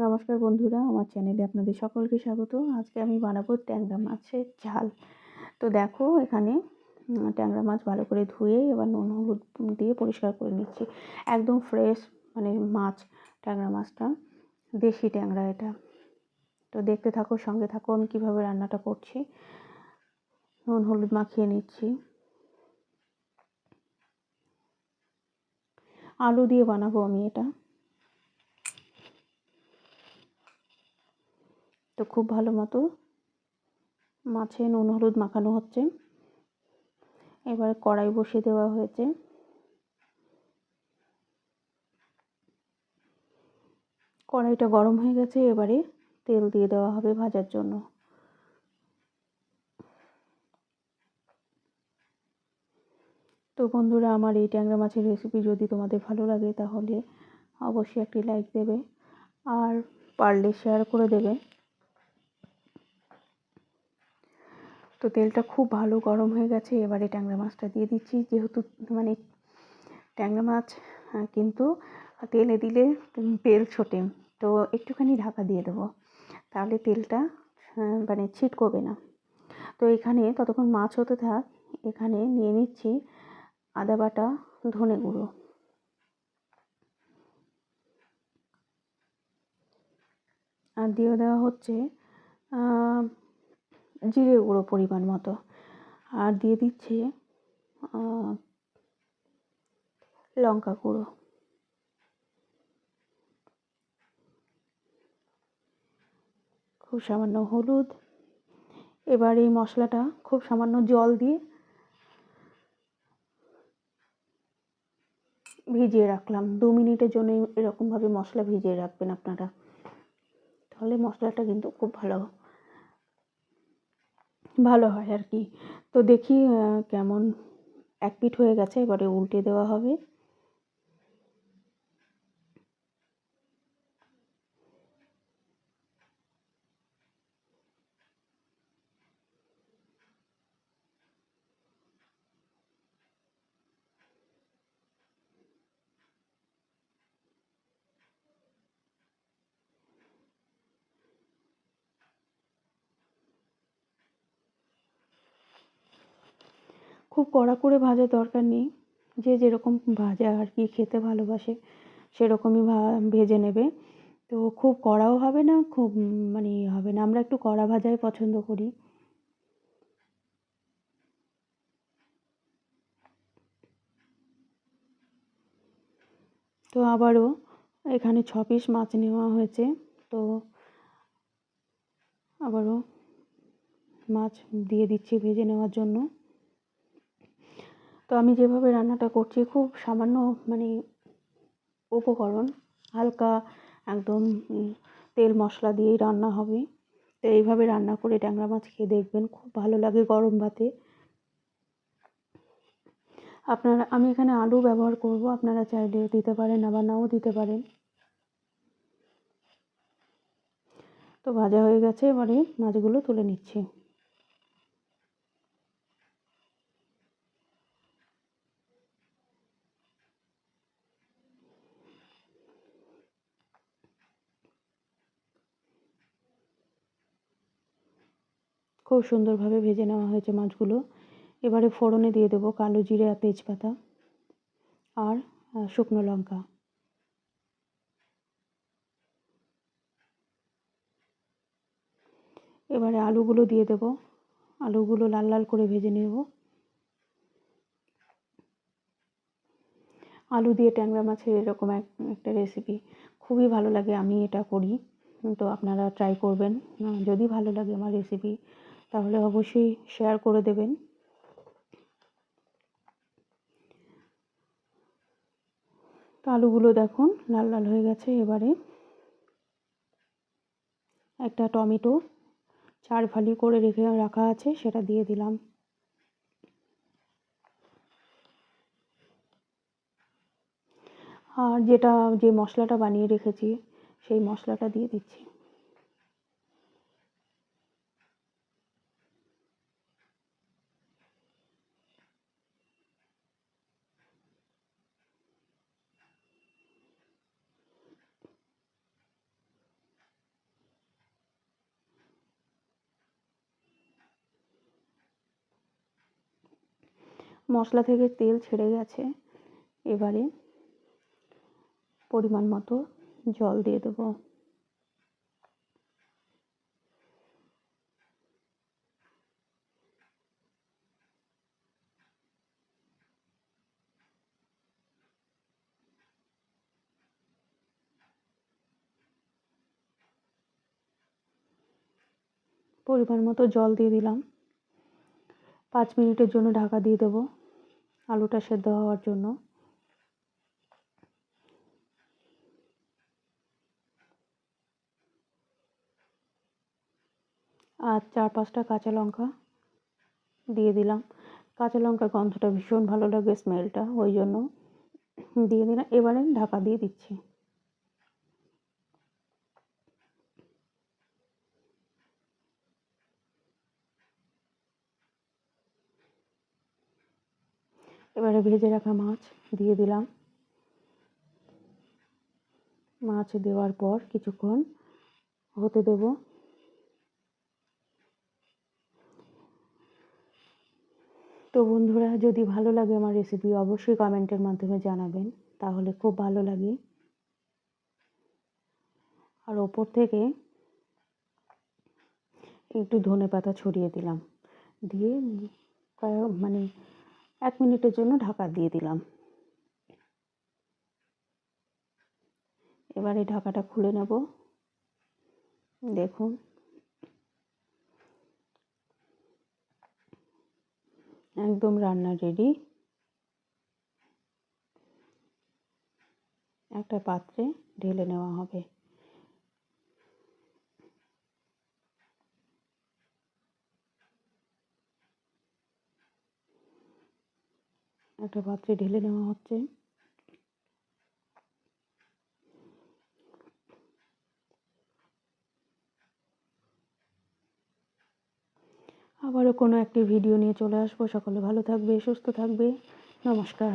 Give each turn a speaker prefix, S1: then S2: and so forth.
S1: নমস্কার বন্ধুরা, আমার চ্যানেলে আপনাদের সকলকে স্বাগত। আজকে আমি বানাবো ট্যাংরা মাছের ঝাল। তো দেখো এখানে ট্যাংরা মাছ ভালো করে ধুয়ে এবার নুন হলুদ দিয়ে পরিষ্কার করে নিচ্ছি। একদম ফ্রেশ মাছ, ট্যাংরা মাছটা দেশি ট্যাংরা এটা। তো দেখতে থাকো, সঙ্গে থাকো আমি কীভাবে রান্নাটা করছি। নুন হলুদ মাখিয়ে নিচ্ছি। আলু দিয়ে বানাবো আমি এটা। তো খুব ভালো মতো মাছে নুন হলুদ মাখানো হচ্ছে। এবারে কড়াই বসিয়ে দেওয়া হয়েছে। কড়াইটা গরম হয়ে গেছে, এবারে তেল দিয়ে দেওয়া হবে ভাজার জন্য। তো বন্ধুরা, আমার এই ট্যাংরা মাছের রেসিপি যদি তোমাদের ভালো লাগে তাহলে অবশ্যই একটি লাইক দেবে, আর পারলে শেয়ার করে দেবে। তো তেলটা খুব ভালো গরম হয়ে গেছে, এবারে ট্যাংরা মাছটা দিয়ে দিচ্ছি। যেহেতু ট্যাংরা মাছ কিন্তু তেলে দিলে তেল ছোটে, তো একটুখানি ঢাকা দিয়ে দেবো, তাহলে তেলটা ছিটকবে না। তো এখানে ততক্ষণ মাছ হতে থাক, এখানে নিয়ে নিচ্ছি আদা বাটা, ধনে গুঁড়ো, আর দিয়ে দেওয়া হচ্ছে জিরে গুঁড়ো পরিমাণ মতো, আর দিয়ে দিচ্ছি লঙ্কা গুঁড়ো, খুব সামান্য হলুদ। এবার এই মশলাটা খুব সামান্য জল দিয়ে ভিজিয়ে রাখলাম। 2 মিনিটের জন্য এরকমভাবে মশলা ভিজিয়ে রাখবেন আপনারা, তাহলে মশলাটা কিন্তু খুব ভালো হয় আর কি। তো দেখি কেমন এক পিঠ হয়ে গেছে, এবারে উল্টে দেওয়া হবে। খুব কড়া করে ভাজার দরকার নেই, যে যেরকম ভাজা আর কি খেতে ভালোবাসে সেরকমই ভেজে নেবে। তো খুব কড়াও হবে না, খুব হবে না। আমরা একটু কড়া ভাজাই পছন্দ করি। তো আবারও এখানে 6 পিস মাছ নেওয়া হয়েছে, তো আবারও মাছ দিয়ে দিচ্ছি ভেজে নেওয়ার জন্য। তো আমি যেভাবে রান্নাটা করছি, খুব সামান্য উপকরণ, হালকা একদম তেল মশলা দিয়েই রান্না হবে। তো এইভাবে রান্না করে ট্যাংরা মাছ খেয়ে দেখবেন, খুব ভালো লাগে গরম ভাতে। আমি এখানে আলু ব্যবহার করব, আপনারা চাইলে দিতে পারেন, আবার নাও দিতে পারেন। তো ভাজা হয়ে গেছে, এবারে মাছগুলো তুলে নিচ্ছি। খুব সুন্দরভাবে ভেজে নেওয়া হয়েছে মাছগুলো। এবারে ফোড়নে দিয়ে দেবো কালো জিরে আর তেজপাতা আর শুকনো লঙ্কা। এবারে আলুগুলো দিয়ে দেবো, আলুগুলো লাল লাল করে ভেজে নেব। আলু দিয়ে ট্যাংরা মাছের এরকম একটা রেসিপি খুবই ভালো লাগে, আমি এটা করি। তো আপনারা ট্রাই করবেন। যদি ভালো লাগে আমার রেসিপি তাহলে অবশ্যই শেয়ার করে দেবেন। তো আলুগুলো দেখুন লাল লাল হয়ে গেছে। এবারে একটা টমেটো 4 ফালি করে রাখা আছে, সেটা দিয়ে দিলাম। আর যে মশলাটা বানিয়ে রেখেছি সেই মশলাটা দিয়ে দিচ্ছি। মশলা থেকে তেল ছেড়ে গেছে। এবারে পরিমাণ মতো জল দিয়ে দেবো। পরিমাণ মতো জল দিয়ে দিলাম। 5 মিনিটের জন্য ঢাকা দিয়ে দেবো আলুটা সেদ্ধ হওয়ার জন্য। আর 4-5টা কাঁচা লঙ্কা দিয়ে দিলাম। কাঁচা লঙ্কার গন্ধটা ভীষণ ভালো লাগে, স্মেলটা, ওই জন্য দিয়ে দিলাম। এবারে ঢাকা দিয়ে দিচ্ছি। এবারে ভেজে রাখা মাছ দিয়ে দিলাম। মাছ দেওয়ার পর কিছুক্ষণ হতে দেব। তো বন্ধুরা, যদি ভালো লাগে আমার রেসিপি অবশ্যই কমেন্টের মাধ্যমে জানাবেন, তাহলে খুব ভালো লাগে। আর ওপর থেকে একটু ধনেপাতা ছড়িয়ে দিলাম, দিয়ে 1 মিনিটের জন্য ঢাকা দিয়ে দিলাম। এবারে ঢাকাটা খুলে নেব। দেখুন একদম রান্না রেডি। একটা পাত্রে ঢেলে নেওয়া হবে। একটা পাত্রে ঢেলে নেওয়া হচ্ছে। আবারও কোনো একটি ভিডিও নিয়ে চলে আসবো। সকলে ভালো থাকবে, সুস্থ থাকবে। নমস্কার।